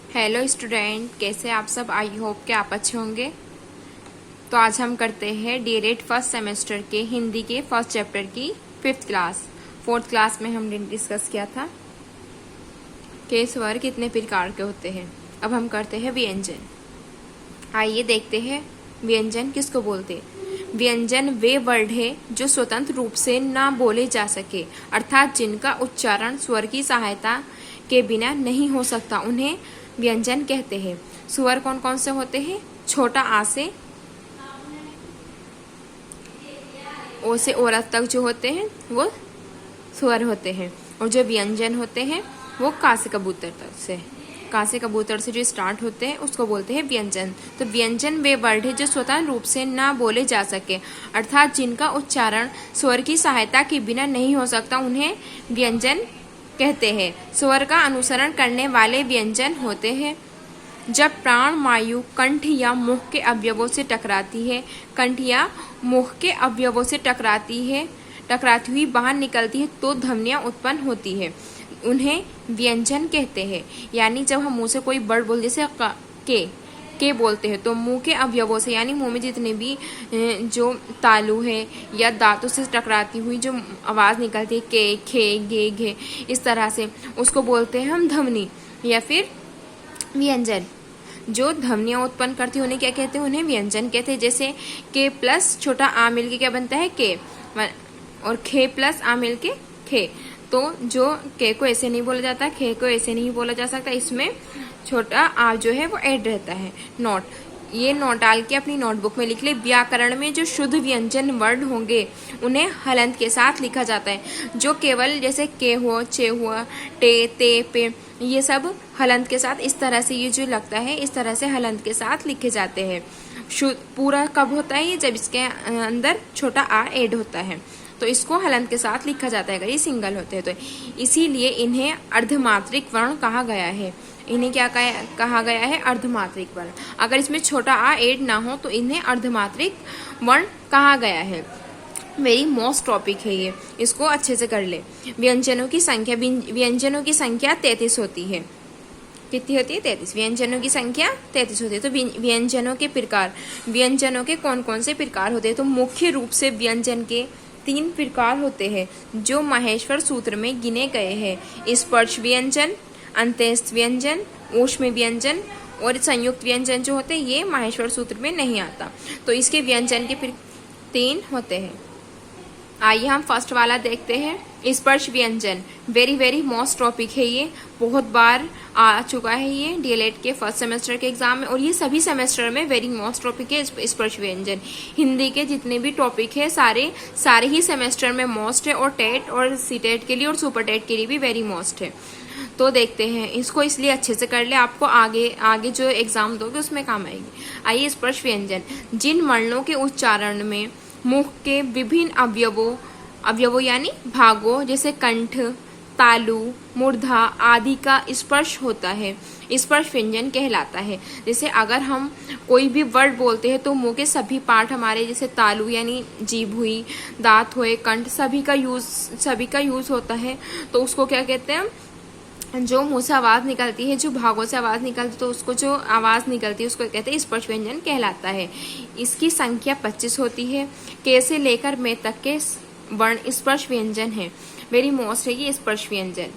Hello student, कैसे आप सब। आई होप कि आप अच्छे होंगे। तो आज हम करते हैं डीएलएड फर्स्ट सेमेस्टर के हिंदी के फर्स्ट चैप्टर की 5th क्लास। 4th क्लास में हमने डिस्कस किया था कि स्वर कितने प्रकार के होते हैं। अब हम करते हैं व्यंजन। आइए देखते हैं व्यंजन किसको बोलते हैं। व्यंजन वे वर्ड है जो स्वतंत्र रूप से ना बोले जा सके, अर्थात जिनका उच्चारण स्वर की सहायता के बिना नहीं हो सकता, उन्हें व्यंजन कहते हैं। स्वर कौन कौन से होते हैं? छोटा आ से ओ से औरत तक जो होते हैं वो स्वर होते हैं, और जो व्यंजन होते हैं वो का से कबूतर तक से, का से कबूतर से जो स्टार्ट होते हैं उसको बोलते हैं व्यंजन। तो व्यंजन वे वर्ड है जो स्वतंत्र रूप से ना बोले जा सके, अर्थात जिनका उच्चारण स्वर की सहायता के बिना नहीं हो सकता, उन्हें व्यंजन कहते हैं। स्वर का अनुसरण करने वाले व्यंजन होते हैं। जब प्राण वायु कंठ या मुख के अवयवों से टकराती है, कंठ या मुख के अवयवों से टकराती हुई बाहर निकलती है तो ध्वनियां उत्पन्न होती है, उन्हें व्यंजन कहते हैं। यानी जब हम मुंह से कोई वर्ड बोल, जैसे के बोलते हैं, तो मुंह के अवयवों से यानी मुंह में जितने भी जो तालु है या दांतों से टकराती हुई जो आवाज़ निकलती है, के, खे, गे, घे, इस तरह से उसको बोलते हैं हम ध्वनि या फिर व्यंजन। जो ध्वनियाँ उत्पन्न करती है उन्हें क्या कहते हैं? उन्हें व्यंजन कहते हैं। जैसे के प्लस छोटा आ मिल के क्या बनता है? के, और खे प्लस आ मिल के खे। तो जो के को ऐसे नहीं बोला जाता, खे को ऐसे नहीं बोला जा सकता, इसमें छोटा आ जो है वो ऐड रहता है। नोट, ये नोट डाल के अपनी नोटबुक में लिख ले। व्याकरण में जो शुद्ध व्यंजन वर्ड होंगे उन्हें हलंत के साथ लिखा जाता है। जो केवल जैसे के हुआ, चे हुआ, टे, ते, पे, ये सब हलंत के साथ इस तरह से ये जो लगता है इस तरह से हलंत के साथ लिखे जाते हैं। शुद्ध पूरा कब होता है? ये जब इसके अंदर छोटा आ ऐड होता है तो इसको हलंत के साथ लिखा जाता है अगर ये सिंगल होते हैं तो। इसीलिए इन्हें अर्धमात्रिक वर्ण कहा गया है। इन्हें क्या कहा गया है? अर्धमात्रिक वर्ण। अगर इसमें छोटा आ ऐड ना हो तो इन्हें अर्धमात्रिक वर्ण कहा गया है। वेरी मोस्ट टॉपिक है ये, इसको अच्छे से कर ले। व्यंजनों की संख्या 33 होती है। कितनी होती है? 33। व्यंजनों की संख्या 33 होती है। तो व्यंजनों के प्रकार, व्यंजनों के कौन कौन से प्रकार होते हैं? तो मुख्य रूप से व्यंजन के 3 प्रकार होते हैं जो माहेश्वर सूत्र में गिने गए हैं। स्पर्श व्यंजन, अंत्यस्थ व्यंजन, ऊष्म व्यंजन और संयुक्त व्यंजन जो होते हैं ये माहेश्वर सूत्र में नहीं आता। तो इसके व्यंजन के 3 होते हैं। आइए हम फर्स्ट वाला देखते हैं। स्पर्श व्यंजन वेरी मोस्ट टॉपिक है। ये बहुत बार आ चुका है ये डीएलएड के फर्स्ट सेमेस्टर के एग्जाम में, और ये सभी सेमेस्टर में वेरी मोस्ट टॉपिक है स्पर्श व्यंजन। हिंदी के जितने भी टॉपिक है सारे ही सेमेस्टर में मोस्ट है, और टेट और सीटेट के लिए और सुपर टेट के लिए भी वेरी मोस्ट है। तो देखते हैं इसको, इसलिए अच्छे से कर ले, आपको आगे जो एग्जाम दोगे उसमें काम आएगी। आइए स्पर्श व्यंजन, जिन वर्णों के उच्चारण में मुख के विभिन्न अवयवों यानी भागों जैसे कंठ, तालु, मूर्धा आदि का स्पर्श होता है, स्पर्श व्यंजन कहलाता है। जैसे अगर हम कोई भी वर्ड बोलते हैं तो मुंह के सभी पार्ट हमारे, जैसे तालु यानी जीभ हुई, दांत हुए, कंठ, सभी का यूज होता है। तो उसको क्या कहते हैं? जो मुंह से आवाज़ निकलती है, जो भागों से आवाज़ निकलती है, तो उसको जो आवाज़ निकलती है उसको कहते हैं स्पर्श व्यंजन कहलाता है। इसकी संख्या 25 होती है। के से लेकर मैं तक के वर्ण स्पर्श व्यंजन है। वेरी मोस्ट है ये स्पर्श व्यंजन।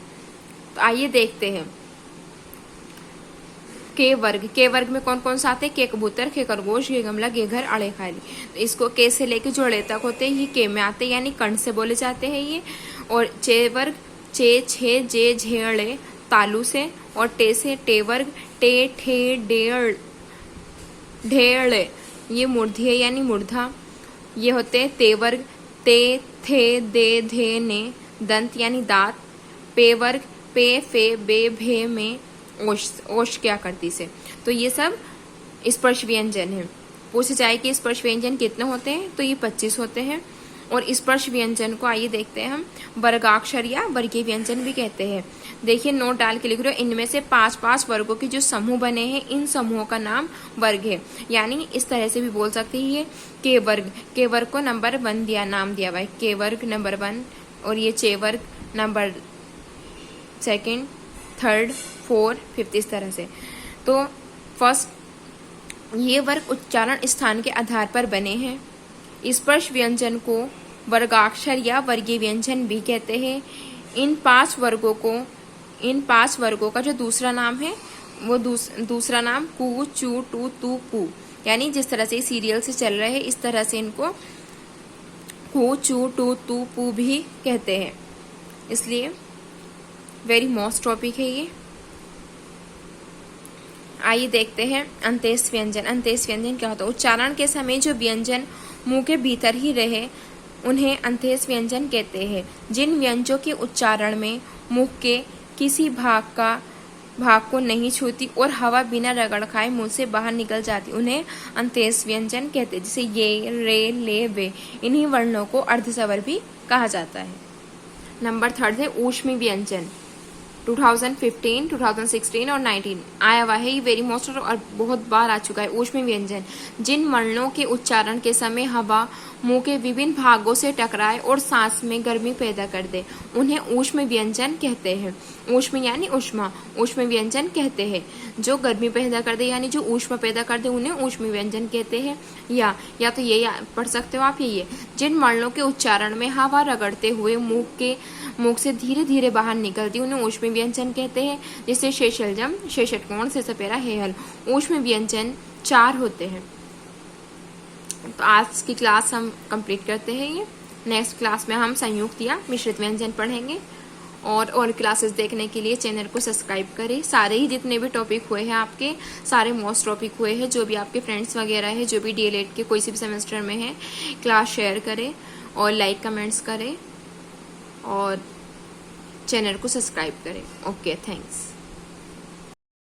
तो आइए देखते हैं के वर्ग में कौन कौन सा आते हैं? के कबूतर, के खरगोश, गे गमला, गे घर, अड़े खाली। तो इसको के से लेकर जो अड़े तक होते हैं ये के में आते हैं, यानी कंठ से बोले जाते हैं ये। और चे वर्ग चे, छे, जे, झेड़े तालु से, और टे से टे वर्ग टे, ठे, डेड़, ढेड़ ये मूर्धीय यानी मूर्धा। ये होते हैं ते वर्ग ते, थे, दे, धे, ने दंत यानी दांत। पे वर्ग पे, फे, बे, भे में ओश क्या करती से। तो ये सब स्पर्श व्यंजन है। पूछ जाए कि स्पर्श व्यंजन कितने होते हैं? तो ये 25 होते हैं। और स्पर्श व्यंजन को आइए देखते हैं हम वर्गाक्षर या वर्गीय व्यंजन भी कहते हैं। देखिए नोट डाल के लिख रहे हो, इनमें से 5 वर्गों के जो समूह बने हैं इन समूहों का नाम वर्ग है। यानी इस तरह से भी बोल सकते हैं ये के वर्ग को नंबर 1 नाम दिया हुआ है, के वर्ग नंबर 1, और ये चे वर्ग नंबर 2, 3, 4, 5 इस तरह से। तो फर्स्ट, ये वर्ग उच्चारण स्थान के आधार पर बने हैं। स्पर्श व्यंजन को वर्गाक्षर या वर्गीय व्यंजन भी कहते हैं। इन पांच वर्गों का जो दूसरा नाम है वो दूसरा नाम कु, चू, टू, तू, पू, यानी जिस तरह से सीरियल से चल रहे हैं इस तरह से इनको कु, चू, टू, तू, पू भी कहते हैं। इसलिए वेरी मोस्ट टॉपिक है ये। आइए देखते हैं अंत्येश व्यंजन। अंत्येश व्यंजन क्या होता है? उच्चारण के समय जो व्यंजन मुंह के भीतर ही रहे उन्हें अंत्येश व्यंजन कहते हैं। जिन व्यंजनों के उच्चारण में मुंह के किसी भाग को नहीं छूती और हवा बिना रगड़ खाए मुंह से बाहर निकल जाती उन्हें अंत्येश व्यंजन कहते हैं। जैसे ये, रे, ले, वे, इन्हीं वर्णों को अर्धस्वर भी कहा जाता है। नंबर 3 है ऊष्मी व्यंजन। 2015, 2016 और 19 आया हुआ है, ये वेरी मोस्ट और बहुत बार आ चुका है। ऊष्मी व्यंजन जिन वर्णों के उच्चारण के समय हवा मुंह के विभिन्न भागों से टकराए और सांस में गर्मी पैदा कर दे उन्हें ऊष्मी व्यंजन कहते हैं। ऊष्मी यानी ऊष्मा, ऊष्मी व्यंजन कहते हैं। जो गर्मी पैदा कर दे यानी जो ऊष्मा पैदा कर दे उन्हें ऊष्मी व्यंजन कहते हैं। या तो ये पढ़ सकते हो आप, ये जिन वर्णों के उच्चारण में हवा रगड़ते हुए मुख से धीरे धीरे बाहर निकलती उन्हें ऊष्मी व्यंजन कहते हैं। जैसे शेषलजम, शेषटकोण, शेषपेरा, हेहल। ऊष्मी व्यंजन 4 होते हैं। तो आज की क्लास हम कंप्लीट करते हैं ये। नेक्स्ट क्लास में हम संयुक्त या मिश्रित व्यंजन पढ़ेंगे। और क्लासेस देखने के लिए चैनल को सब्सक्राइब करें। सारे ही जितने भी टॉपिक हुए हैं आपके, सारे मोस्ट टॉपिक हुए हैं, जो भी आपके फ्रेंड्स वगैरह है, जो भी डीएलएड के कोई सी भी सेमेस्टर में है, क्लास शेयर करें और लाइक कमेंट्स करें और चैनल को सब्सक्राइब करें। Okay, thanks.